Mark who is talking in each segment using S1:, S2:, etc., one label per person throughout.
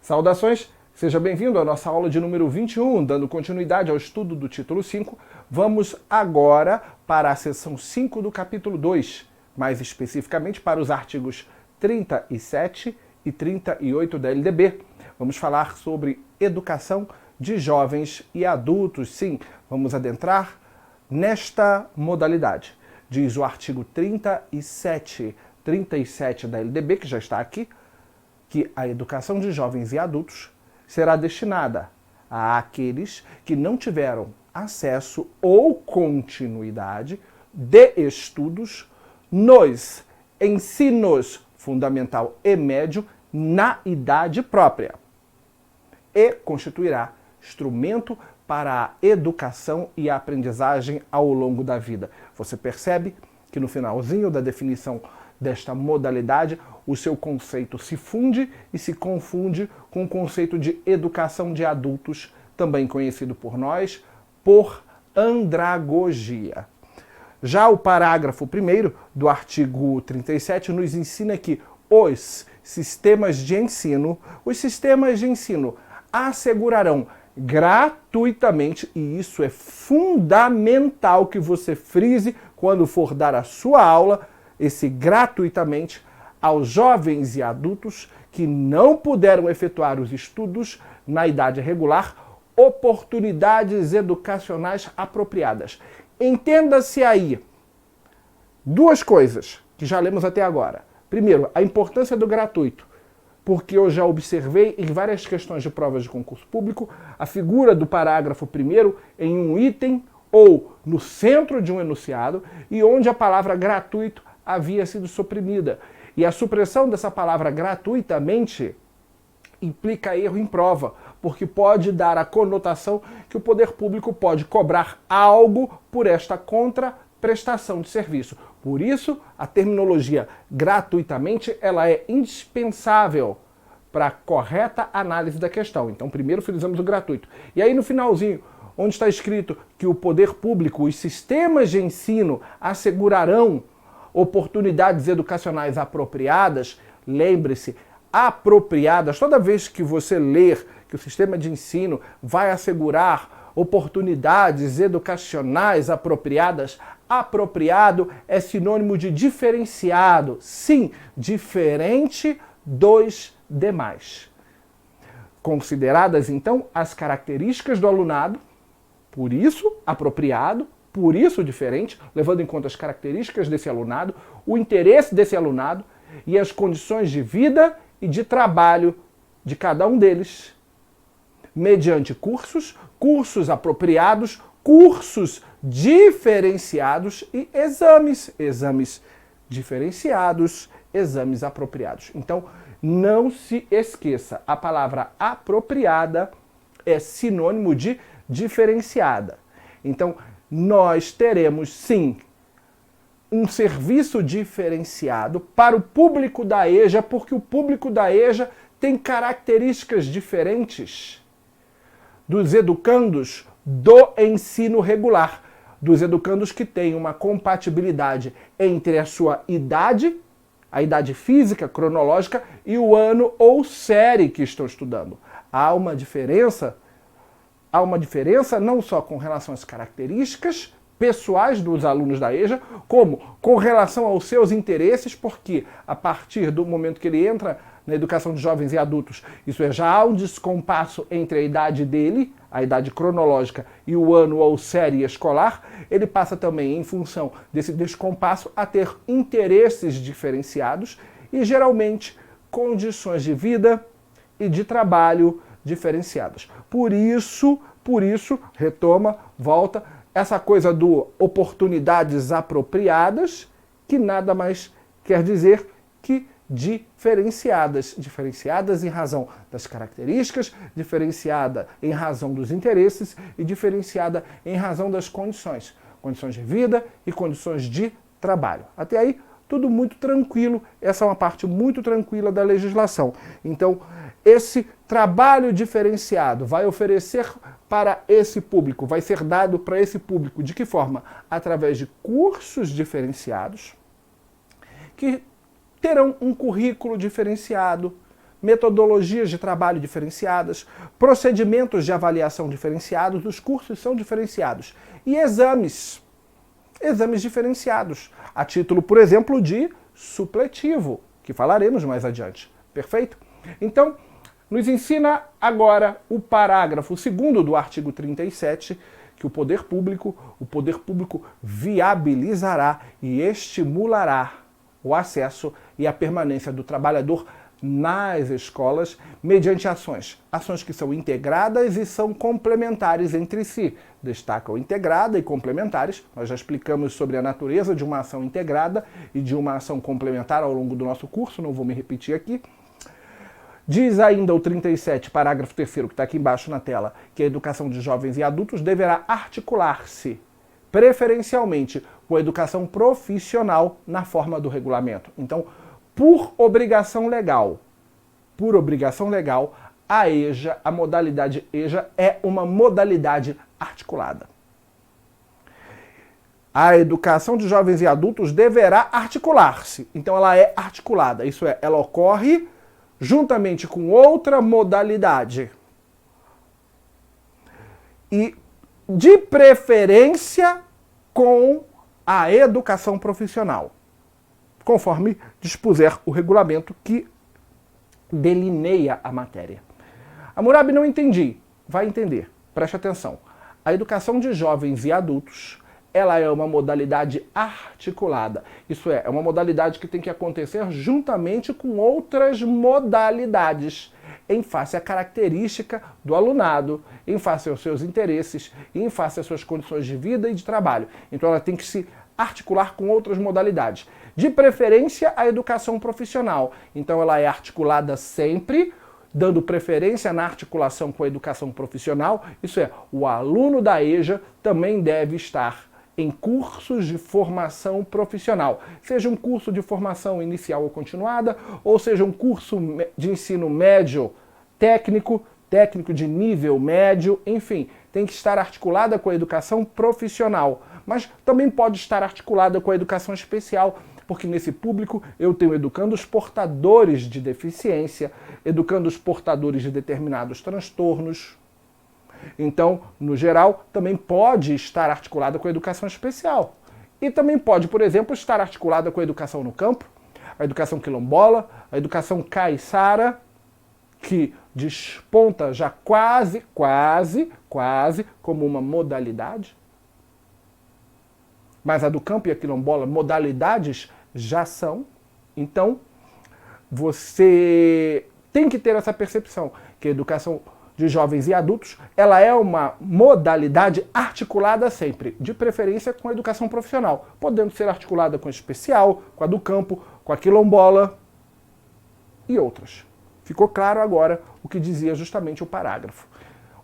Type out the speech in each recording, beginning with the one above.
S1: Saudações, seja bem-vindo à nossa aula de número 21, dando continuidade ao estudo do título 5. Vamos agora para a seção 5 do capítulo 2, mais especificamente para os artigos 37 e 38 da LDB. Vamos falar sobre educação de jovens e adultos. Sim, vamos adentrar nesta modalidade. Diz o artigo 37 da LDB, que já está aqui, que a educação de jovens e adultos será destinada àqueles que não tiveram acesso ou continuidade de estudos nos ensinos fundamental e médio na idade própria e constituirá instrumento para a educação e a aprendizagem ao longo da vida. Você percebe que no finalzinho da definição desta modalidade, o seu conceito se funde e se confunde com o conceito de educação de adultos, também conhecido por nós por andragogia. Já o parágrafo 1º do artigo 37 nos ensina que os sistemas de ensino assegurarão gratuitamente, e isso é fundamental que você frise quando for dar a sua aula, esse gratuitamente, aos jovens e adultos que não puderam efetuar os estudos na idade regular, oportunidades educacionais apropriadas. Entenda-se aí duas coisas que já lemos até agora. Primeiro, a importância do gratuito, porque eu já observei em várias questões de provas de concurso público a figura do parágrafo 1º em um item ou no centro de um enunciado e onde a palavra gratuito havia sido suprimida. E a supressão dessa palavra gratuitamente implica erro em prova, porque pode dar a conotação que o poder público pode cobrar algo por esta contraprestação de serviço. Por isso, a terminologia gratuitamente ela é indispensável para a correta análise da questão. Então, primeiro frisamos o gratuito. E aí, no finalzinho, onde está escrito que o poder público, os sistemas de ensino assegurarão oportunidades educacionais apropriadas, lembre-se, apropriadas, toda vez que você ler que o sistema de ensino vai assegurar oportunidades educacionais apropriadas, apropriado é sinônimo de diferenciado, sim, diferente dos demais. Consideradas, então, as características do alunado, por isso apropriado, por isso diferente, levando em conta as características desse alunado, o interesse desse alunado e as condições de vida e de trabalho de cada um deles, mediante cursos apropriados, cursos diferenciados e exames diferenciados, exames apropriados. Então, não se esqueça, a palavra apropriada é sinônimo de diferenciada. Então, nós teremos, sim, um serviço diferenciado para o público da EJA, porque o público da EJA tem características diferentes dos educandos do ensino regular, dos educandos que têm uma compatibilidade entre a sua idade, a idade física, cronológica, e o ano ou série que estão estudando. Há uma diferença não só com relação às características pessoais dos alunos da EJA, como com relação aos seus interesses, porque a partir do momento que ele entra na educação de jovens e adultos, isso é, já há um descompasso entre a idade dele, a idade cronológica, e o ano ou série escolar, ele passa também, em função desse descompasso, a ter interesses diferenciados e, geralmente, condições de vida e de trabalho diferenciadas. Por isso, retoma, volta, essa coisa do oportunidades apropriadas, que nada mais quer dizer que diferenciadas. Diferenciadas em razão das características, diferenciada em razão dos interesses e diferenciada em razão das condições. Condições de vida e condições de trabalho. Até aí, tudo muito tranquilo. Essa é uma parte muito tranquila da legislação. Então, esse trabalho diferenciado vai oferecer para esse público, vai ser dado para esse público de que forma? Através de cursos diferenciados, que terão um currículo diferenciado, metodologias de trabalho diferenciadas, procedimentos de avaliação diferenciados, os cursos são diferenciados, e exames diferenciados, a título, por exemplo, de supletivo, que falaremos mais adiante. Perfeito? Então, nos ensina agora o parágrafo 2º do artigo 37, que o poder público viabilizará e estimulará o acesso e a permanência do trabalhador nas escolas mediante ações que são integradas e são complementares entre si. Destacam integrada e complementares. Nós já explicamos sobre a natureza de uma ação integrada e de uma ação complementar ao longo do nosso curso, não vou me repetir aqui. Diz ainda o 37, parágrafo 3º, que está aqui embaixo na tela, que a educação de jovens e adultos deverá articular-se preferencialmente com a educação profissional na forma do regulamento. Então, por obrigação legal, a EJA, a modalidade EJA, é uma modalidade articulada. A educação de jovens e adultos deverá articular-se. Então, ela é articulada, isso é, ela ocorre juntamente com outra modalidade. E, de preferência, com a educação profissional, conforme dispuser o regulamento que delineia a matéria. Hammurabi, não entendi. Vai entender. Preste atenção. A educação de jovens e adultos, ela é uma modalidade articulada. Isso é uma modalidade que tem que acontecer juntamente com outras modalidades, em face à característica do alunado, em face aos seus interesses, em face às suas condições de vida e de trabalho. Então ela tem que se articular com outras modalidades. De preferência, a educação profissional. Então ela é articulada sempre, dando preferência na articulação com a educação profissional. Isso é, o aluno da EJA também deve estar em cursos de formação profissional. Seja um curso de formação inicial ou continuada, ou seja um curso de ensino médio técnico de nível médio, enfim, tem que estar articulada com a educação profissional. Mas também pode estar articulada com a educação especial, porque nesse público eu tenho educando os portadores de deficiência, educando os portadores de determinados transtornos. Então, no geral, também pode estar articulada com a educação especial. E também pode, por exemplo, estar articulada com a educação no campo, a educação quilombola, a educação caiçara, que desponta já quase como uma modalidade. Mas a do campo e a quilombola, modalidades já são. Então, você tem que ter essa percepção, que a educação de jovens e adultos, ela é uma modalidade articulada sempre, de preferência com a educação profissional, podendo ser articulada com a especial, com a do campo, com a quilombola e outras. Ficou claro agora o que dizia justamente o parágrafo.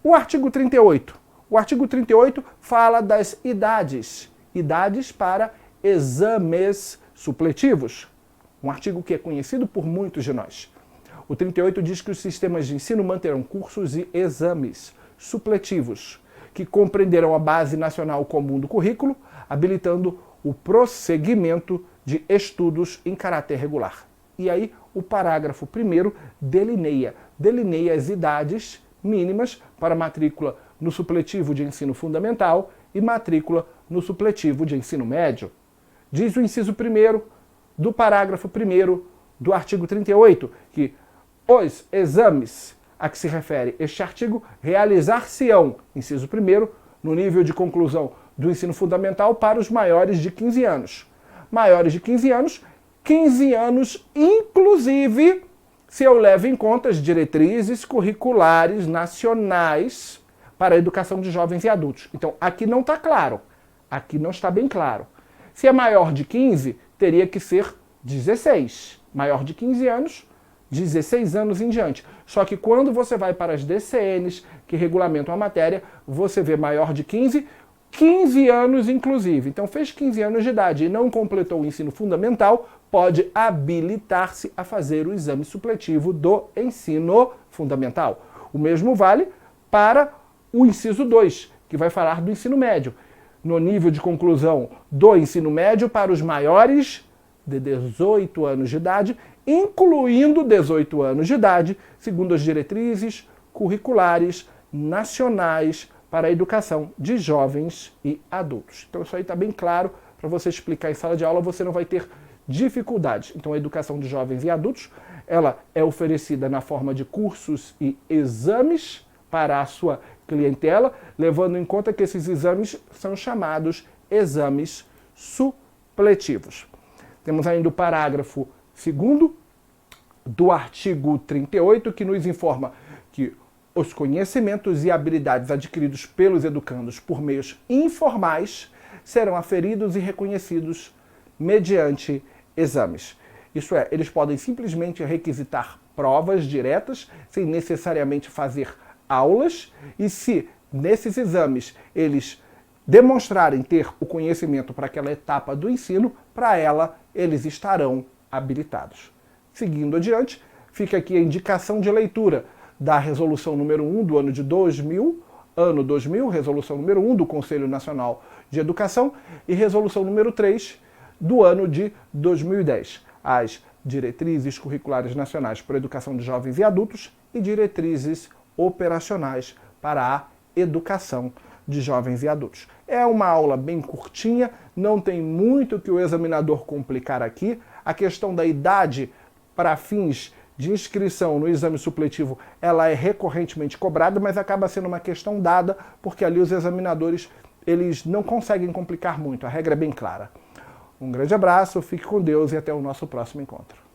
S1: O artigo 38. O artigo 38 fala das idades. Idades para exames supletivos. Um artigo que é conhecido por muitos de nós. O 38 diz que os sistemas de ensino manterão cursos e exames supletivos, que compreenderão a base nacional comum do currículo, habilitando o prosseguimento de estudos em caráter regular. E aí o parágrafo 1º delineia as idades mínimas para matrícula no supletivo de ensino fundamental e matrícula no supletivo de ensino médio. Diz o inciso 1º do parágrafo 1º do artigo 38, que os exames a que se refere este artigo realizar-se-ão, inciso 1º, no nível de conclusão do ensino fundamental para os maiores de 15 anos. Maiores de 15 anos inclusive se eu levo em conta as diretrizes curriculares nacionais para a educação de jovens e adultos. Então, aqui não está claro, aqui não está bem claro. Se é maior de 15, teria que ser 16. Maior de 15 anos, 16 anos em diante. Só que quando você vai para as DCNs, que regulamentam a matéria, você vê maior de 15 anos inclusive. Então fez 15 anos de idade e não completou o ensino fundamental, pode habilitar-se a fazer o exame supletivo do ensino fundamental. O mesmo vale para o inciso 2, que vai falar do ensino médio. No nível de conclusão do ensino médio para os maiores de 18 anos de idade, incluindo 18 anos de idade, segundo as diretrizes curriculares nacionais para a educação de jovens e adultos. Então isso aí está bem claro, para você explicar em sala de aula você não vai ter dificuldades. Então a educação de jovens e adultos, ela é oferecida na forma de cursos e exames para a sua clientela, levando em conta que esses exames são chamados exames supletivos. Temos ainda o parágrafo 2º do artigo 38, que nos informa que os conhecimentos e habilidades adquiridos pelos educandos por meios informais serão aferidos e reconhecidos mediante exames. Isso é, eles podem simplesmente requisitar provas diretas, sem necessariamente fazer aulas, e se nesses exames eles demonstrarem ter o conhecimento para aquela etapa do ensino, para ela eles estarão habilitados. Seguindo adiante, fica aqui a indicação de leitura da resolução número 1 do ano de 2000, ano 2000, resolução número 1 do Conselho Nacional de Educação e resolução número 3 do ano de 2010. As diretrizes curriculares nacionais para a educação de jovens e adultos e diretrizes operacionais para a educação de jovens e adultos. É uma aula bem curtinha, não tem muito que o examinador complicar aqui. A questão da idade para fins de inscrição no exame supletivo, ela é recorrentemente cobrada, mas acaba sendo uma questão dada, porque ali os examinadores eles não conseguem complicar muito, a regra é bem clara. Um grande abraço, fique com Deus e até o nosso próximo encontro.